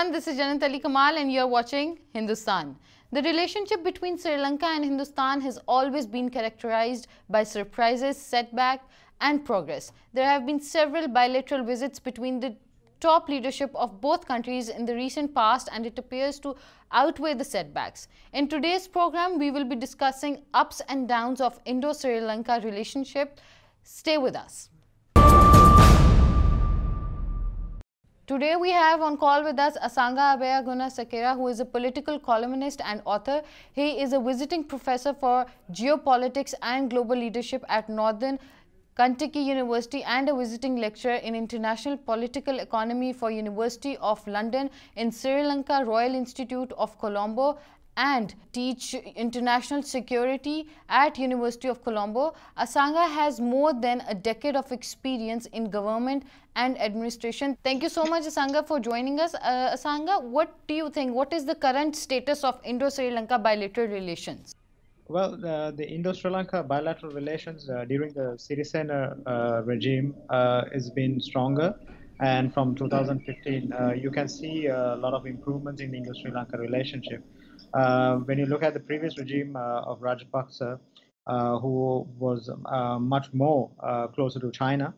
everyone, this is Janat Kamal and you are watching Hindustan. The relationship between Sri Lanka and Hindustan has always been characterized by surprises, setback and progress. There have been several bilateral visits between the top leadership of both countries in the recent past, and it appears to outweigh the setbacks. In today's program, we will be discussing ups and downs of Indo-Sri Lanka relationship. Stay with us. Today we have on call with us Asanga Abeyagoonasekera, who is a political columnist and author. He is a visiting professor for geopolitics and global leadership at Northern Kentucky University and a visiting lecturer in international political economy for University of London, in Sri Lanka Royal Institute of Colombo, and teach international security at University of Colombo. Asanga has more than a decade of experience in government and administration. Thank you so much, Asanga, for joining us. Asanga, what do you think? What is the current status of Indo-Sri Lanka bilateral relations? Well, the Indo-Sri Lanka bilateral relations during the Sirisena regime has been stronger, and from 2015 you can see a lot of improvements in the Indo-Sri Lanka relationship. When you look at the previous regime of Rajapaksa, who was much more closer to China,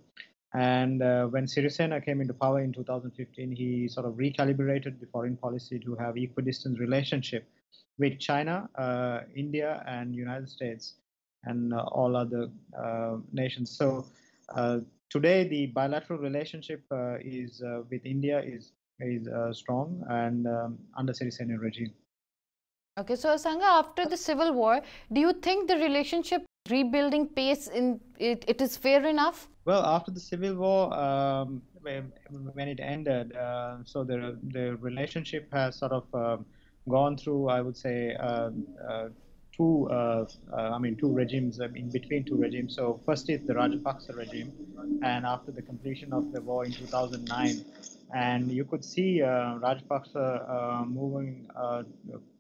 and when Sirisena came into power in 2015, he sort of recalibrated the foreign policy to have equidistant relationship with China, India, and United States, and all other nations. So today, the bilateral relationship is with India is strong and under Sirisena regime. Okay, so Asanga, after the civil war, do you think the relationship rebuilding pace in it is fair enough? Well, after the civil war, when it ended, so the relationship has sort of gone through, I would say, two regimes, in between two regimes. So first is the Rajapaksa regime, and after the completion of the war in 2009, and you could see Rajapaksa moving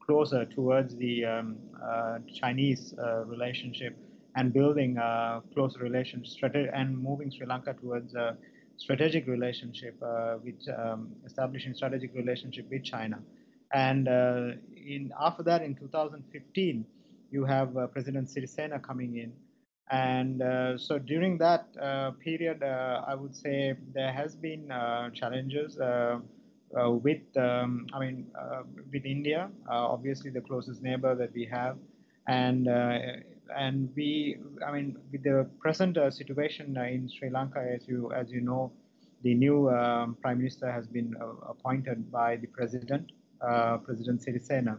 closer towards the Chinese relationship and building close relations and moving Sri Lanka towards a strategic relationship with establishing strategic relationship with China. And after that, in 2015, you have President Sirisena coming in. And so during that period, I would say there has been challenges with India, obviously the closest neighbor that we have, and with the present situation in Sri Lanka, as you know, the new Prime Minister has been appointed by the President Sirisena,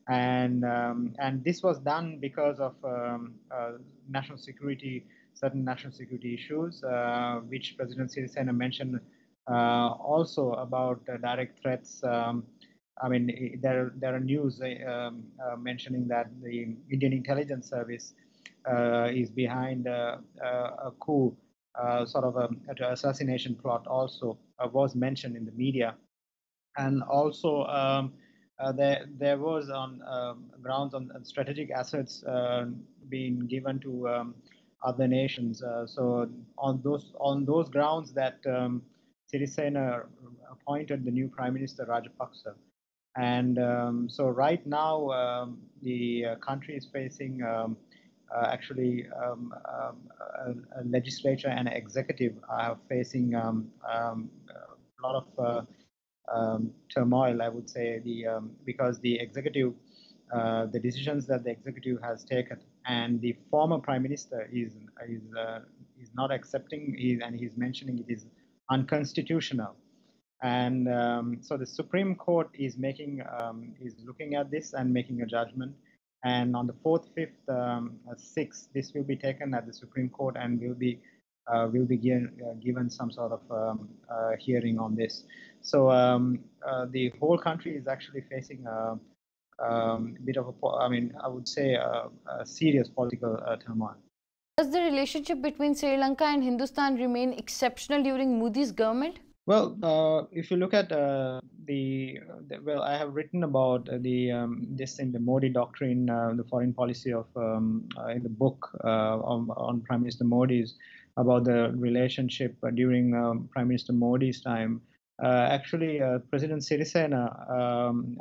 and this was done because of certain national security issues, which President Sirisena mentioned, also about direct threats. There are news mentioning that the Indian intelligence service is behind a coup, sort of an assassination plot. Also was mentioned in the media, and also there was on grounds on strategic assets being given to other nations. So on those grounds that Sirisena appointed the new Prime Minister Rajapaksa. And so right now, the country is facing actually a legislature and executive are facing a lot of turmoil, I would say, because the executive, the decisions that the executive has taken, and the former Prime Minister is not accepting, and he's mentioning it is unconstitutional. And so the Supreme Court is looking at this and making a judgment. And on the 4th, 5th, 6th, this will be taken at the Supreme Court and will be given some sort of hearing on this. So the whole country is actually facing a bit of I would say a serious political turmoil. Does the relationship between Sri Lanka and Hindustan remain exceptional during Modi's government? Well, if you look at well, I have written about this in the Modi doctrine, the foreign policy of in the book on Prime Minister Modi's, about the relationship during Prime Minister Modi's time Actually, President Sirisena,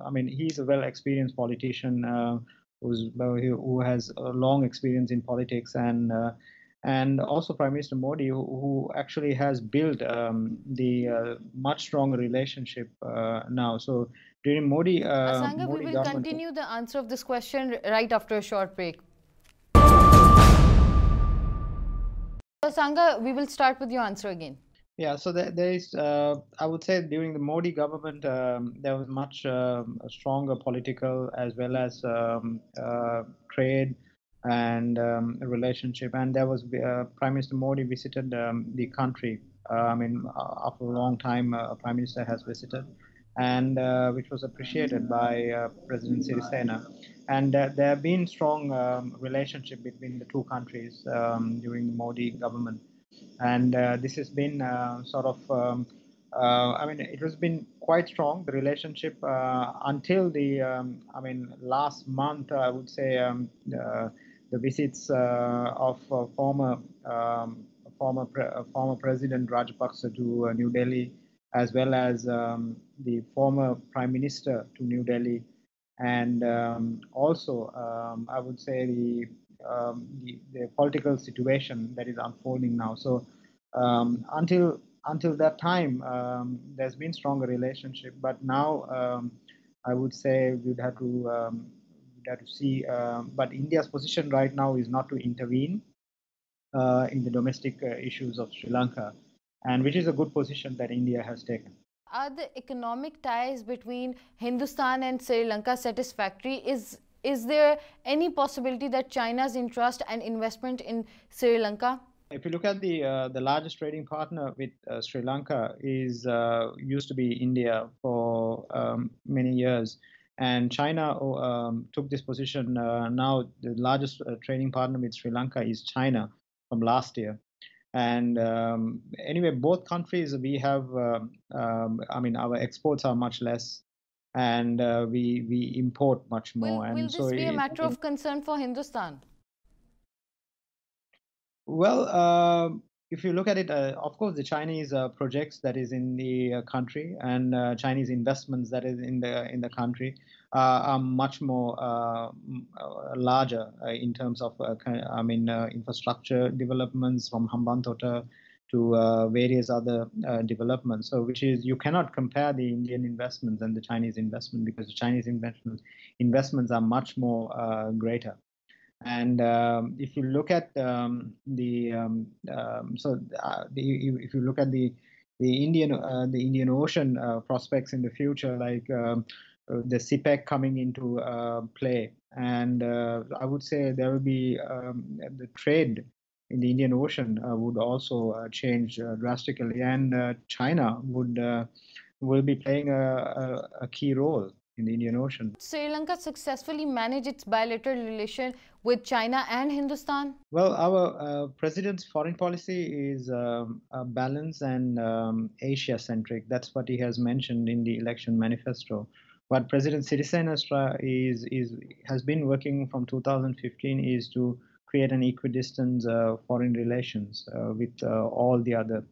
I mean, he's a well-experienced politician who has a long experience in politics, and also Prime Minister Modi, who actually has built the much stronger relationship now. So during Modi, Asanga, Modi we will government, continue the answer of this question right after a short break. Asanga, we will start with your answer again. Yeah, so there is, I would say, during the Modi government, there was much stronger political as well as trade and relationship. And there was Prime Minister Modi visited the country. I mean, after a long time, a Prime Minister has visited, and which was appreciated by President Sirisena. And there have been strong relationship between the two countries during the Modi government. And this has been sort of I mean, it has been quite strong, the relationship, until the I mean, last month, I would say, the visits of former President Rajapaksa to New Delhi, as well as the former Prime Minister to New Delhi, and also I would say the political situation that is unfolding now. So until that time, there's been stronger relationship, but now I would say we'd have to see. But India's position right now is not to intervene in the domestic issues of Sri Lanka, and which is a good position that India has taken. Are the economic ties between Hindustan and Sri Lanka satisfactory? Is there any possibility that China's interest and investment in Sri Lanka? If you look at the largest trading partner with Sri Lanka is used to be India for many years, and China took this position. Now the largest trading partner with Sri Lanka is China from last year. And anyway, both countries, we have, I mean, our exports are much less, and we import much more. Will this be a matter of concern for Hindustan? Well, if you look at it, of course, the Chinese projects that is in the country, and Chinese investments that is in the country are much more larger in terms of I mean, infrastructure developments from Hambantota to various other developments. So which is, you cannot compare the Indian investments and the Chinese investment, because the Chinese investments are much more greater. And if you look at if you look at the Indian Ocean prospects in the future, like the CPEC coming into play, and I would say there will be the trade in the Indian Ocean would also change drastically, and China will be playing a key role in the Indian Ocean. Sri Lanka successfully managed its bilateral relation with China and Hindustan? Well, our president's foreign policy is balanced and Asia-centric. That's what he has mentioned in the election manifesto. What President Sirisena has been working from 2015 is to create an equidistant foreign relations with all the other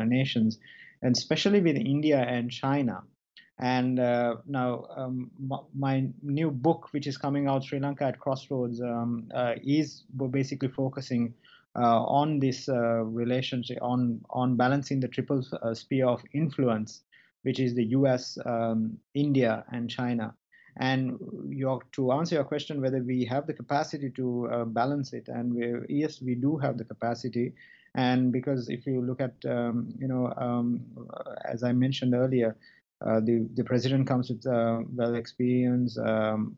nations, and especially with India and China. And now my new book, which is coming out, Sri Lanka at Crossroads, is basically focusing on this relationship, on balancing the triple sphere of influence, which is the US, India, and China. And to answer your question, whether we have the capacity to balance it, and yes, we do have the capacity. And because if you look at, as I mentioned earlier, the president comes with well-experienced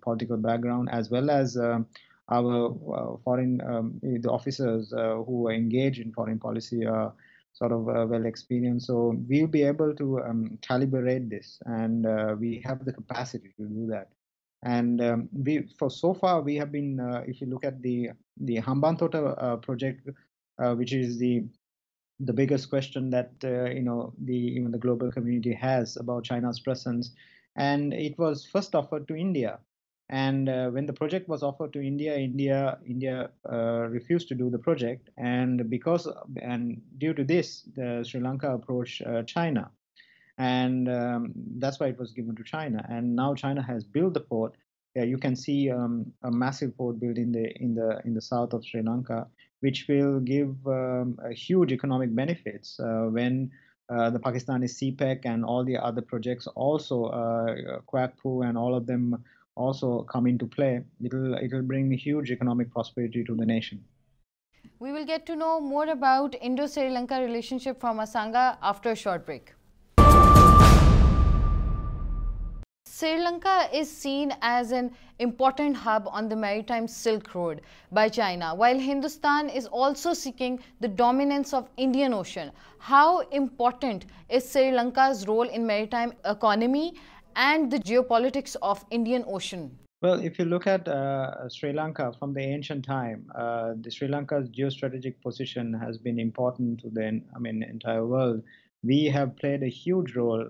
political background, as well as our foreign the officers who are engaged in foreign policy are sort of well-experienced. So we'll be able to calibrate this, and we have the capacity to do that. And so far we have been, if you look at the Hambantota project, which is the biggest question that the global community has about China's presence, and it was first offered to India. And when the project was offered to India refused to do the project, and due to this, the Sri Lanka approached China. and that's why it was given to China. And now China has built the port. You can see a massive port built in the south of Sri Lanka, which will give a huge economic benefits when the Pakistani CPEC and all the other projects also Kwakpo and all of them also come into play. It'll bring huge economic prosperity to the nation. We will get to know more about Indo-Sri Lanka relationship from Asanga after a short break. Sri Lanka is seen as an important hub on the maritime Silk Road by China, while Hindustan is also seeking the dominance of Indian Ocean. How important is Sri Lanka's role in maritime economy and the geopolitics of Indian Ocean? Well, if you look at Sri Lanka from the ancient time, the Sri Lanka's geostrategic position has been important to the entire world. We have played a huge role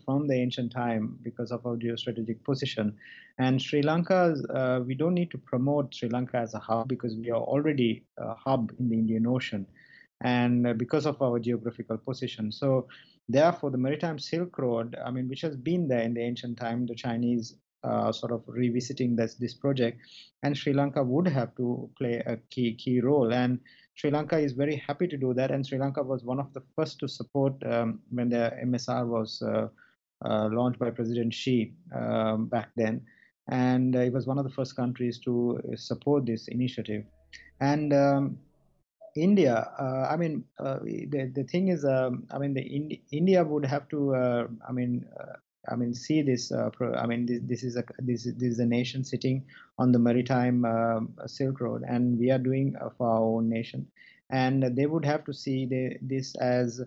from the ancient time because of our geostrategic position. And Sri Lanka's, we don't need to promote Sri Lanka as a hub because we are already a hub in the Indian Ocean, and because of our geographical position. So therefore, the maritime Silk Road, which has been there in the ancient time, the Chinese sort of revisiting this project, and Sri Lanka would have to play a key role. And Sri Lanka is very happy to do that. And Sri Lanka was one of the first to support when the MSR was launched by President Xi back then. And it was one of the first countries to support this initiative. And India, the thing is, India would have to, see this. This is a nation sitting on the maritime Silk Road, and we are doing for our own nation, and they would have to see this as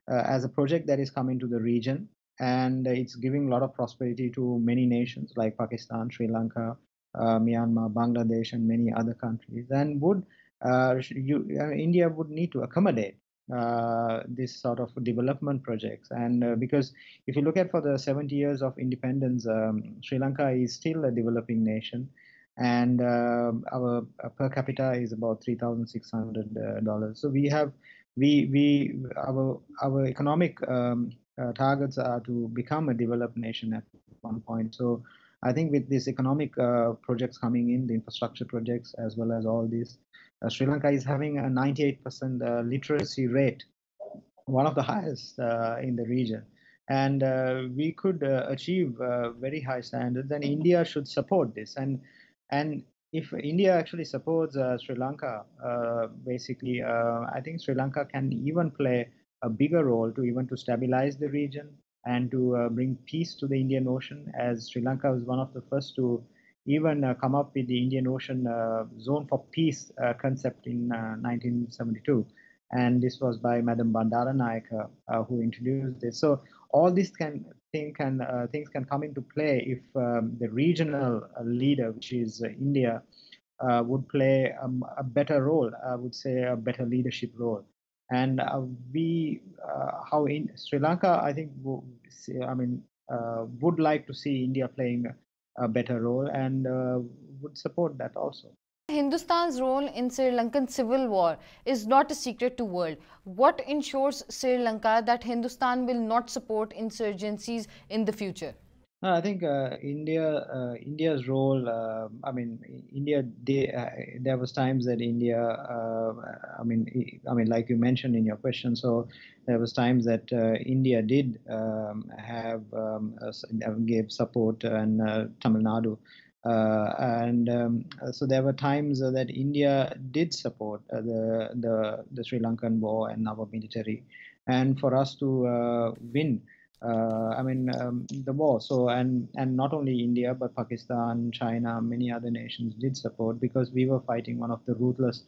a project that is coming to the region, and it's giving a lot of prosperity to many nations like Pakistan, Sri Lanka, Myanmar, Bangladesh, and many other countries, and would India would need to accommodate this sort of development projects. And because if you look at for the 70 years of independence, Sri Lanka is still a developing nation, and our per capita is about $3,600. So our economic targets are to become a developed nation at one point. So I think with these economic projects coming in, the infrastructure projects as well as all these, Sri Lanka is having a 98% literacy rate, one of the highest in the region. And we could achieve very high standards, and India should support this. And if India actually supports Sri Lanka, basically, I think Sri Lanka can even play a bigger role to stabilize the region and to bring peace to the Indian Ocean, as Sri Lanka was one of the first to even come up with the Indian Ocean Zone for Peace concept in 1972. And this was by Madam Bandaranaike who introduced this. So all these things can come into play if the regional leader, which is India, would play a better role, I would say a better leadership role. And how in Sri Lanka, I think, would like to see India playing a better role, and would support that also. Hindustan's role in Sri Lankan civil war is not a secret to world. What ensures Sri Lanka that Hindustan will not support insurgencies in the future? I think India's role. There was times that India. Like you mentioned in your question. So there was times that India did gave support and Tamil Nadu. So there were times that India did support the Sri Lankan war and our military, and for us to win the war. So and not only India but Pakistan, China, many other nations did support, because we were fighting one of the ruthless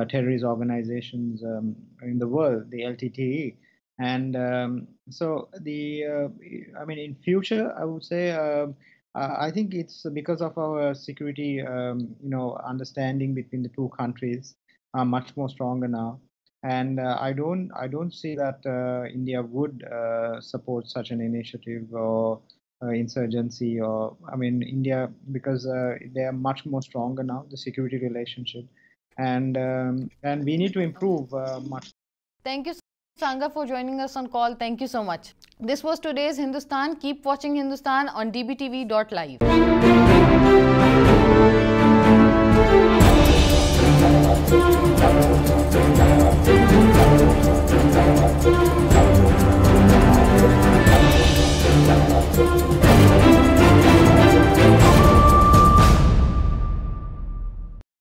terrorist organizations in the world, the LTTE. And so in future, I would say. I think it's because of our security, understanding between the two countries are much more stronger now, and I don't see that India would support such an initiative or insurgency, or India, because they are much more stronger now, the security relationship, and we need to improve much. Thank you. Asanga, for joining us on call. Thank you so much. This was today's Hindustan. Keep watching Hindustan on dbtv.live.